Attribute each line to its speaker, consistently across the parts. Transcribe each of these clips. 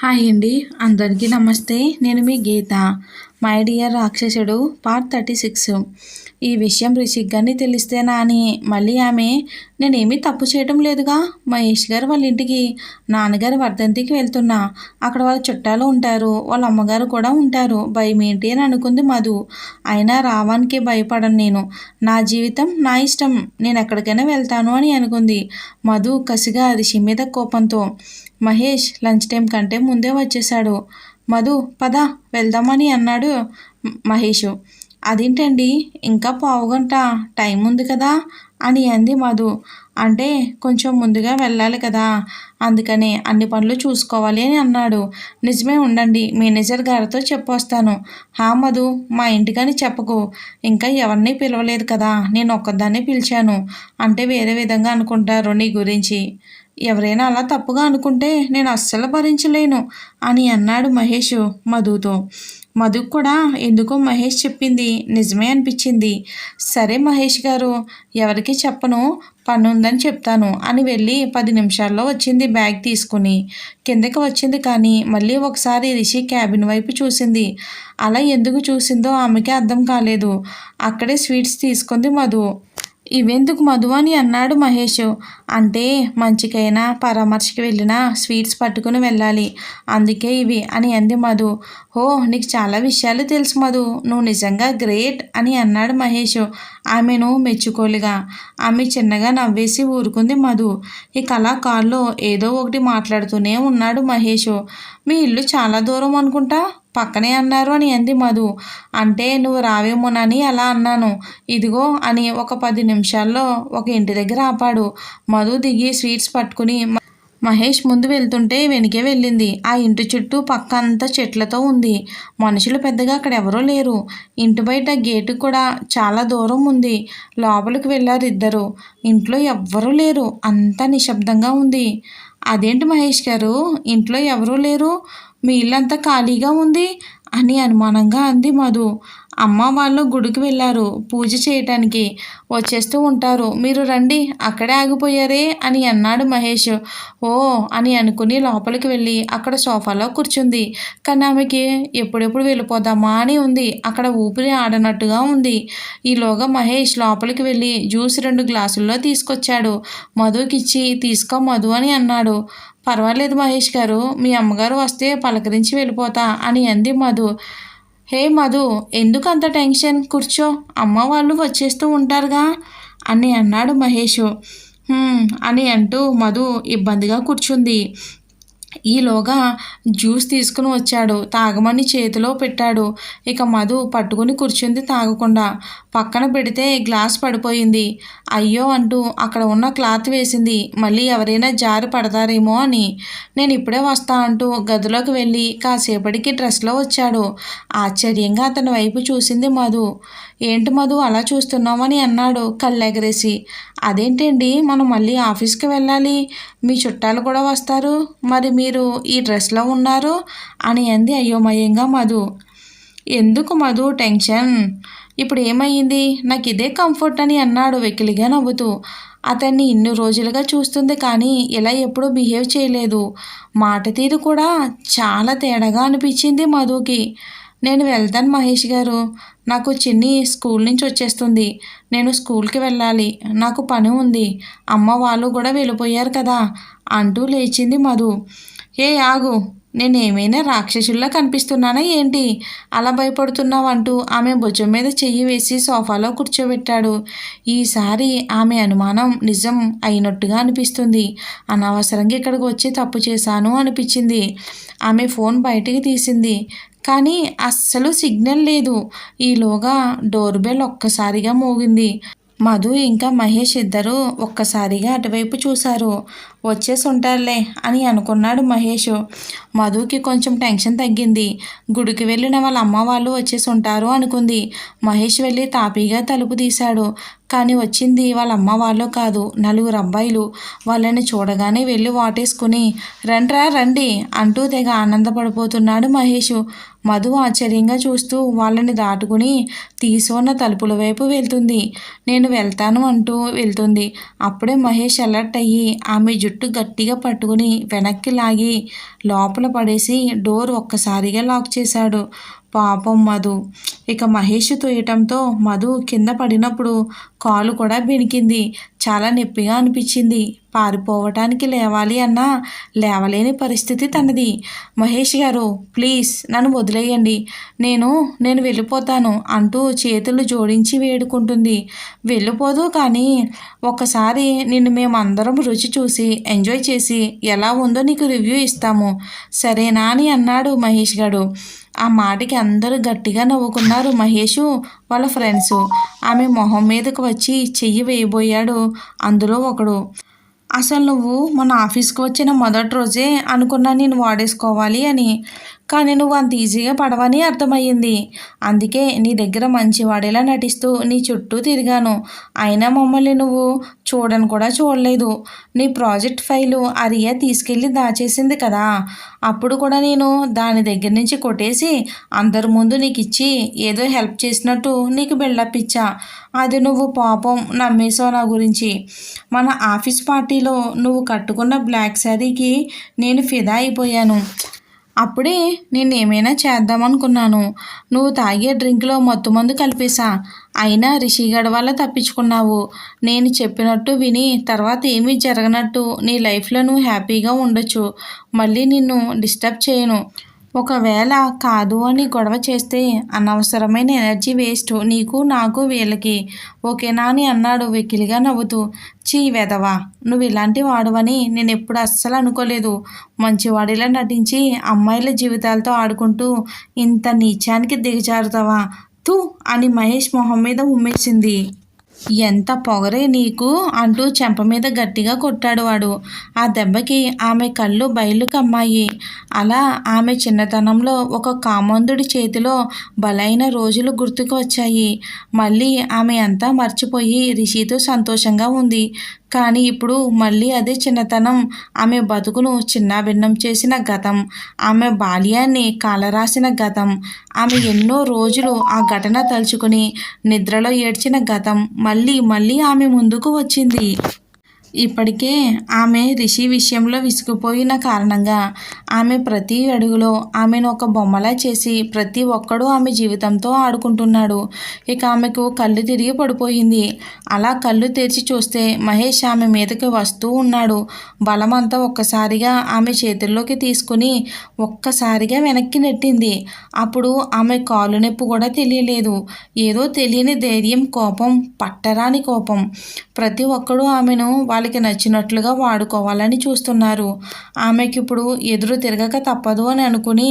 Speaker 1: Hi అండి, అందరికీ నమస్తే. నేను మీ గీత. మై డియర్ రాక్షసుడు పార్ట్ 36. ఈ విషయం రిషిక్ గారిని తెలిస్తేనా అని మళ్ళీ ఆమె నేనేమీ తప్పు చేయటం లేదుగా, మహేష్ గారు వాళ్ళ ఇంటికి నాన్నగారు వర్ధంతికి వెళ్తున్నా, అక్కడ వాళ్ళ చుట్టాలు ఉంటారు, వాళ్ళ అమ్మగారు కూడా ఉంటారు, భయం ఏంటి అని అనుకుంది మధు. అయినా రావానికి భయపడను నేను, నా జీవితం నా ఇష్టం, నేను ఎక్కడికైనా వెళ్తాను అని అనుకుంది మధు కసిగా రిషి మీద కోపంతో. మహేష్ లంచ్ టైం కంటే ముందే వచ్చేశాడు. మధు పద వెళ్దామని అన్నాడు మహేష్. అదేంటండి, ఇంకా పావుగంట టైం ఉంది కదా అని అంది మధు. అంటే కొంచెం ముందుగా వెళ్ళాలి కదా, అందుకని అన్ని పనులు చూసుకోవాలి అని అన్నాడు. నిజమే, ఉండండి మేనేజర్ గారితో చెప్పొస్తాను. హా మధు, మా ఇంటికని చెప్పకు, ఇంకా ఎవరిని పిలవలేదు కదా, నేను ఒక్కదాన్నే పిలిచాను అంటే వేరే విధంగా అనుకుంటారు నీ గురించి. ఎవరైనా అలా తప్పుగా అనుకుంటే నేను అస్సలు భరించలేను అని అన్నాడు మహేష్ మధుతో. మధుకు కూడా ఎందుకో మహేష్ చెప్పింది నిజమే అనిపించింది. సరే మహేష్ గారు, ఎవరికి చెప్పను, పని ఉందని చెప్తాను అని వెళ్ళి 10 నిమిషాల్లో వచ్చింది బ్యాగ్ తీసుకుని. కిందకి వచ్చింది కానీ మళ్ళీ ఒకసారి రిషి క్యాబిన్ వైపు చూసింది. అలా ఎందుకు చూసిందో ఆమెకి అర్థం కాలేదు. అక్కడే స్వీట్స్ తీసుకుంది మధు. ఇవెందుకు మధు అని అన్నాడు మహేష్. అంటే మంచికైనా పరామర్శకి వెళ్ళినా స్వీట్స్ పట్టుకుని వెళ్ళాలి, అందుకే ఇవి అని అంది మధు. ఓ, నీకు చాలా విషయాలు తెలుసు మధు, నువ్వు నిజంగా గ్రేట్ అని అన్నాడు మహేష్ ఆమెను మెచ్చుకోలుగా. ఆమె చిన్నగా నవ్వేసి ఊరుకుంది మధు. ఇక అలా కాల్లో ఏదో ఒకటి మాట్లాడుతూనే ఉన్నాడు మహేష్. మీ ఇల్లు చాలా దూరం అనుకుంటా, పక్కనే అన్నారు అని అంది మధు. అంటే నువ్వు రావేమోనని అలా అన్నాను, ఇదిగో అని ఒక 10 నిమిషాల్లో ఒక ఇంటి దగ్గర ఆపాడు. మధు దిగి స్వీట్స్ పట్టుకుని మహేష్ ముందు వెళ్తుంటే వెనుకే వెళ్ళింది. ఆ ఇంటి చుట్టూ పక్క అంతా చెట్లతో ఉంది. మనుషులు పెద్దగా అక్కడ ఎవరూ లేరు. ఇంటి బయట గేటు కూడా చాలా దూరం ఉంది. లోపలికి వెళ్ళారు ఇద్దరు. ఇంట్లో ఎవ్వరూ లేరు, అంతా నిశ్శబ్దంగా ఉంది. అదేంటి మహేష్ గారు, ఇంట్లో ఎవరూ లేరు, మీ ఇల్లంతా ఖాళీగా ఉంది అని అనుమానంగా అంది మధు. అమ్మ వాళ్ళు గుడికి వెళ్ళారు పూజ చేయటానికి, వచ్చేస్తూ ఉంటారు, మీరు రండి, అక్కడే ఆగిపోయారే అని అన్నాడు మహేష్. ఓ అని అనుకుని లోపలికి వెళ్ళి అక్కడ సోఫాలో కూర్చుంది. కానీ ఆమెకి ఎప్పుడెప్పుడు వెళ్ళిపోదామా అని ఉంది. అక్కడ ఊపిరి ఆడనట్టుగా ఉంది. ఈలోగా మహేష్ లోపలికి వెళ్ళి జ్యూస్ 2 గ్లాసుల్లో తీసుకొచ్చాడు. మధుకిచ్చి తీసుకో మధు అని అన్నాడు. పర్వాలేదు మహేష్ గారు, మీ అమ్మగారు వస్తే పలకరించి వెళ్ళిపోతా అని అంది మధు. హే మధు, ఎందుకు అంత టెన్షన్, కూర్చో, అమ్మ వాళ్ళు వచ్చేస్తూ ఉంటారుగా అని అన్నాడు మహేష్. అని అంటూ మధు ఇబ్బందిగా కూర్చుంది. ఈలోగా జ్యూస్ తీసుకుని వచ్చాడు, తాగమని చేతిలో పెట్టాడు. ఇక మధు పట్టుకుని కూర్చుంది తాగకుండా. పక్కన పెడితే గ్లాస్ పడిపోయింది. అయ్యో అంటూ అక్కడ ఉన్న క్లాత్ వేసింది, మళ్ళీ ఎవరైనా జారి పడతారేమో అని. నేను ఇప్పుడే వస్తా అంటూ గదిలోకి వెళ్ళి కాసేపటికి డ్రెస్లో వచ్చాడు. ఆశ్చర్యంగా అతని వైపు చూసింది మధు. ఏంటి మధు అలా చూస్తున్నామని అన్నాడు కళ్ళెగరేసి. అదేంటండి, మనం మళ్ళీ ఆఫీస్కి వెళ్ళాలి, మీ చుట్టాలు కూడా వస్తారు, మరి మీరు ఈ డ్రెస్లో ఉన్నారు అని అంది అయోమయంగా మధు. ఎందుకు మధు టెన్షన్, ఇప్పుడు ఏమయ్యింది, నాకు ఇదే కంఫర్ట్ అని అన్నాడు వెకిలిగా నవ్వుతూ. అతన్ని ఇన్ని రోజులుగా చూస్తుంది కానీ ఇలా ఎప్పుడూ బిహేవ్ చేయలేదు. మాట తీరు కూడా చాలా తేడాగా అనిపించింది మధుకి. నేను వెళ్తాను మహేష్ గారు, నాకు చిన్ని స్కూల్ నుంచి వచ్చేస్తుంది, నేను స్కూల్కి వెళ్ళాలి, నాకు పని ఉంది, అమ్మ వాళ్ళు కూడా వెళ్ళిపోయారు కదా అంటూ లేచింది మధు. ఏ ఆగు, నేనేమైనా రాక్షసుల్లా కనిపిస్తున్నానా ఏంటి, అలా భయపడుతున్నావు అంటూ ఆమె భుజం మీద చెయ్యి వేసి సోఫాలో కూర్చోబెట్టాడు. ఈసారి ఆమె అనుమానం నిజం అయినట్టుగా అనిపిస్తుంది. అనవసరంగా ఇక్కడికి వచ్చి తప్పు చేశాను అనిపించింది. ఆమె ఫోన్ బయటికి తీసింది కానీ అస్సలు సిగ్నల్ లేదు. ఈలోగా డోర్ బెల్ ఒక్కసారిగా మోగింది. మధు ఇంకా మహేష్ ఇద్దరూ ఒక్కసారిగా అటువైపు చూశారు. వచ్చేసి ఉంటారులే అని అనుకున్నాడు మహేష్. మధుకి కొంచెం టెన్షన్ తగ్గింది. గుడికి వెళ్ళిన వాళ్ళ అమ్మ వాళ్ళు వచ్చేసి ఉంటారు అనుకుంది. మహేష్ వెళ్ళి తాపీగా తలుపు తీశాడు. కానీ వచ్చింది వాళ్ళ అమ్మ వాళ్ళు కాదు, 4 అబ్బాయిలు. వాళ్ళని చూడగానే వెళ్ళి వాటేసుకుని రండ్రా రండి అంటూ తెగ ఆనందపడిపోతున్నాడు మహేష్. మధు ఆశ్చర్యంగా చూస్తూ వాళ్ళని దాటుకుని తీసుకున్న తలుపుల వైపు వెళ్తుంది. నేను వెళ్తాను అంటూ వెళ్తుంది. అప్పుడే మహేష్ అలర్ట్ అయ్యి ఆమె జుట్టు గట్టిగా పట్టుకుని వెనక్కి లాగి లోపల పడేసి డోర్ ఒక్కసారిగా లాక్ చేశాడు. పాపం మధు. ఇక మహేష్ తోయటంతో మధు కింద పడినప్పుడు కాలు కూడా బెణికింది. చాలా నొప్పిగా అనిపించింది. పారిపోవటానికి లేవాలి అన్నా లేవలేని పరిస్థితి తనది. మహేష్ గారు, ప్లీజ్ నన్ను వదిలేయండి, నేను వెళ్ళిపోతాను అంటూ చేతులు జోడించి వేడుకుంటుంది. వెళ్ళిపోదు, కానీ ఒక్కసారి నిన్ను మేమందరం రుచి చూసి ఎంజాయ్ చేసి ఎలా ఉందో నీకు రివ్యూ ఇస్తాము, సరేనా అని అన్నాడు మహేష్ గారు. ఆ మాటకి అందరూ గట్టిగా నవ్వుకున్నారు. మహేషు వాళ్ళ ఫ్రెండ్స్. ఆమె మొహం మీదకు వచ్చి చెయ్యి వేయబోయాడు అందులో ఒకడు. అసలు నువ్వు మన ఆఫీస్కి వచ్చిన మొదటి రోజే అనుకున్నా నేను వాడేసుకోవాలి అని, కానీ నువ్వు అంత ఈజీగా పడవని అర్థమయ్యింది. అందుకే నీ దగ్గర మంచివాడేలా నటిస్తూ నీ చుట్టూ తిరిగాను. అయినా మమ్మల్ని నువ్వు చూడను కూడా చూడలేదు. నీ ప్రాజెక్ట్ ఫైలు ఆ రియా తీసుకెళ్ళి దాచేసింది కదా, అప్పుడు కూడా నేను దాని దగ్గర నుంచి కొట్టేసి అందరి ముందు నీకు ఇచ్చి ఏదో హెల్ప్ చేసినట్టు నీకు బిల్డప్ ఇచ్చా. అది నువ్వు పాపం నమ్మేశావు నా గురించి. మన ఆఫీస్ పార్టీలో నువ్వు కట్టుకున్న బ్లాక్ శారీకి నేను ఫిదా అయిపోయాను. అప్పుడే నేనేమైనా చేద్దామనుకున్నాను. నువ్వు తాగే డ్రింక్లో మత్తుమందు కలిపేశా. అయినా రిషిగఢ్ వల్ల తప్పించుకున్నావు. నేను చెప్పినట్టు విని తర్వాత ఏమీ జరగనట్టు నీ లైఫ్లో నువ్వు హ్యాపీగా ఉండొచ్చు. మళ్ళీ నిన్ను డిస్టర్బ్ చేయను. ఒకవేళ కాదు అని గొడవ చేస్తే అనవసరమైన ఎనర్జీ వేస్ట్ నీకు, నాకు, వీళ్ళకి. ఓకేనా అని అన్నాడు వెకిలిగా నవ్వుతూ. చీ వెధవా, నువ్వు ఇలాంటి వాడవని నేను ఎప్పుడు అస్సలు అనుకోలేదు. మంచివాడిలా నటించి అమ్మాయిల జీవితాలతో ఆడుకుంటూ ఇంత నీచానికి దిగజారుతావా? తూ అని మహేష్ మొహం మీద ఉమ్మేసింది. ఎంత పొగరే నీకు అంటూ చెంప మీద గట్టిగా కొట్టాడు వాడు. ఆ దెబ్బకి ఆమె కళ్ళు బయలు కమ్మాయి. అలా ఆమె చిన్నతనంలో ఒక కామందుడి చేతిలో బలైన రోజులు గుర్తుకు వచ్చాయి. మళ్ళీ ఆమె అంతా మర్చిపోయి రిషితో సంతోషంగా ఉంది. కానీ ఇప్పుడు మళ్ళీ అదే చిన్నతనం, ఆమె బతుకును చిన్నాభిన్నం చేసిన గతం, ఆమె బాల్యాన్ని కాలరాసిన గతం, ఆమె ఎన్నో రోజులు ఆ ఘటన తలుచుకుని నిద్రలో ఏడ్చిన గతం మళ్ళీ మళ్ళీ ఆమె ముందుకు వచ్చింది. ఇప్పటికే ఆమె రిషి విషయంలో విసిగిపోయిన కారణంగా ఆమె ప్రతి అడుగులో ఆమెను ఒక బొమ్మలా చేసి ప్రతి ఒక్కడూ ఆమె జీవితంతో ఆడుకుంటున్నాడు. ఇక ఆమెకు కళ్ళు తిరిగి పడిపోయింది. అలా కళ్ళు తెరిచి చూస్తే మహేష్ ఆమె మీదకి వస్తూ ఉన్నాడు. బలమంతా ఒక్కసారిగా ఆమె చేతుల్లోకి తీసుకుని ఒక్కసారిగా వెనక్కి నెట్టింది. అప్పుడు ఆమె కాలు నొప్పి కూడా తెలియలేదు. ఏదో తెలియని ధైర్యం, కోపం, పట్టరాని కోపం. ప్రతి ఒక్కడూ ఆమెను వాళ్ళకి నచ్చినట్లుగా వాడుకోవాలని చూస్తున్నారు. ఆమెకి ఇప్పుడు ఎదురు తిరగక తప్పదు అని అనుకుని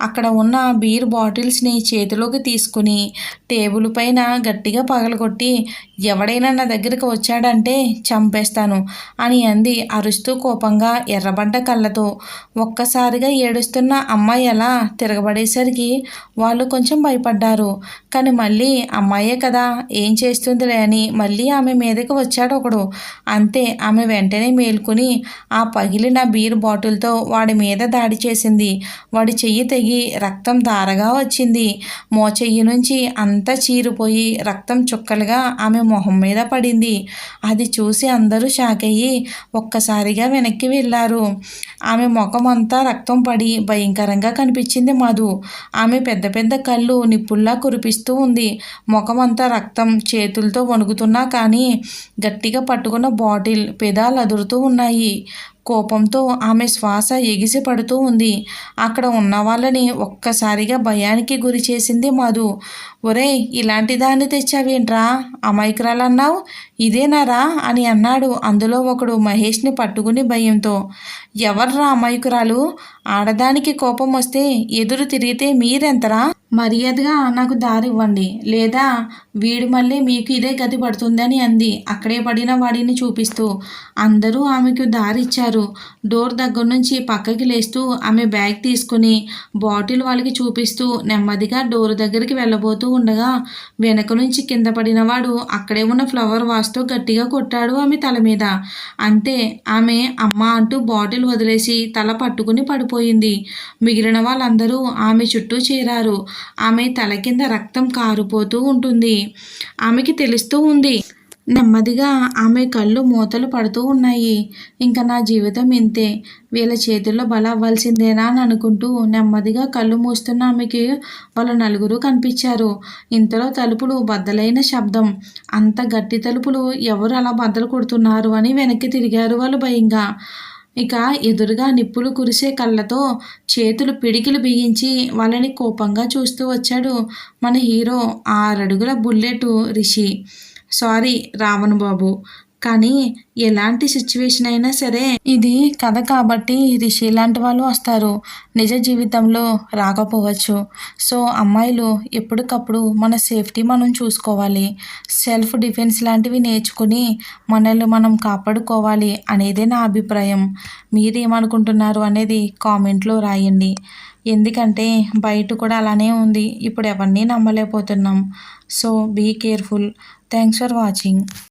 Speaker 1: అక్కడ ఉన్న బీర్ బాటిల్స్ని చేతిలోకి తీసుకుని టేబుల్ పైన గట్టిగా పగలగొట్టి, ఎవడైనా నా దగ్గరికి వచ్చాడంటే చంపేస్తాను అని అంది అరుస్తూ కోపంగా ఎర్రబడ్డ కళ్ళతో. ఒక్కసారిగా ఏడుస్తున్న అమ్మాయి అలా తిరగబడేసరికి వాళ్ళు కొంచెం భయపడ్డారు. కానీ మళ్ళీ అమ్మాయే కదా, ఏం చేస్తుందిలే అని మళ్ళీ ఆమె మీదకి వచ్చాడు ఒకడు. అంతే, ఆమె వెంటనే మేల్కొని ఆ పగిలిన బీర్ బాటిల్తో వాడి మీద దాడి చేసింది. వాడి చెయ్యి తెగి రక్తం ధారగా వచ్చింది. మోచెయ్యి నుంచి అంతా చీరిపోయి రక్తం చుక్కలుగా ఆమె మొహం మీద పడింది. అది చూసి అందరూ షాక్ అయ్యి ఒక్కసారిగా వెనక్కి వెళ్ళారు. ఆమె ముఖం అంతా రక్తం పడి భయంకరంగా కనిపించింది మధు. ఆమె పెద్ద పెద్ద కళ్ళు నిప్పుల్లా కురిపిస్తూ ఉంది. ముఖం అంతా రక్తం, చేతులతో వణుకుతున్నా కానీ గట్టిగా పట్టుకున్న బాటిల్ పెదాలు అదురుతూ ఉన్నాయి. కోపంతో ఆమె శ్వాస ఎగిసి పడుతూ ఉంది. అక్కడ ఉన్న వాళ్ళని ఒక్కసారిగా భయానికి గురి చేసింది మధు. ఒరేయ్, ఇలాంటి దాన్ని తెచ్చావేంట్రా, అమాయకురాలన్నావు, ఇదేనారా అని అన్నాడు అందులో ఒకడు మహేష్ని పట్టుకుని భయంతో. ఎవర్రా అమాయకురాలు? ఆడదానికి కోపం వస్తే ఎదురు తిరిగితే మీరెంతరా? మర్యాదగా నాకు దారి ఇవ్వండి, లేదా వీడు మళ్ళీ మీకు ఇదే గతి పడుతుందని అంది అక్కడే పడిన వాడిని చూపిస్తూ. అందరూ ఆమెకు దారి ఇచ్చారు. డోర్ దగ్గర నుంచి పక్కకి లేస్తూ ఆమె బ్యాగ్ తీసుకుని బాటిల్ వాళ్ళకి చూపిస్తూ నెమ్మదిగా డోర్ దగ్గరికి వెళ్ళబోతూ ఉండగా వెనక నుంచి కింద పడినవాడు అక్కడే ఉన్న ఫ్లవర్ వాస్తో గట్టిగా కొట్టాడు ఆమె తల మీద. అంతే, ఆమె అమ్మ అంటూ బాటిల్ వదిలేసి తల పట్టుకుని పడిపోయింది. మిగిలిన వాళ్ళందరూ ఆమె చుట్టూ చేరారు. ఆమె తల కింద రక్తం కారిపోతూ ఉంటుంది. ఆమెకి తెలుస్తూ ఉంది నెమ్మదిగా ఆమె కళ్ళు మూతలు పడుతూ ఉన్నాయి. ఇంక నా జీవితం ఇంతే. వీళ్ళ చేతుల్లో బలవ్వాల్సిందేనా అని అనుకుంటూ నెమ్మదిగా కళ్ళు మూస్తున్న ఆమెకి వాళ్ళ నలుగురు కనిపించారు. ఇంతలో తలుపులు బద్దలైన శబ్దం. అంత గట్టి తలుపులు ఎవరు అలా బద్దలు కొడుతున్నారు అని వెనక్కి తిరిగారు వాళ్ళు భయంగా. ఇక ఎదురుగా నిప్పులు కురిసే కళ్ళతో చేతులు పిడికిలు బిగించి వాళ్ళని కోపంగా చూస్తూ వచ్చాడు మన హీరో 6 అడుగుల బుల్లెటు రిషి. సారీ రావణ్ బాబు. కానీ ఎలాంటి సిచ్యువేషన్ అయినా సరే ఇది కథ కాబట్టి రిషి లాంటి వాళ్ళు వస్తారు. నిజ జీవితంలో రాకపోవచ్చు. సో అమ్మాయిలు ఎప్పటికప్పుడు మన సేఫ్టీ మనం చూసుకోవాలి. సెల్ఫ్ డిఫెన్స్ లాంటివి నేర్చుకుని మనల్ని మనం కాపాడుకోవాలి అనేదే నా అభిప్రాయం. మీరేమనుకుంటున్నారు అనేది కామెంట్లో రాయండి. ఎందుకంటే బయట కూడా అలానే ఉంది. ఇప్పుడు ఎవరిని నమ్మలేకపోతున్నాం. So be careful. Thanks for watching.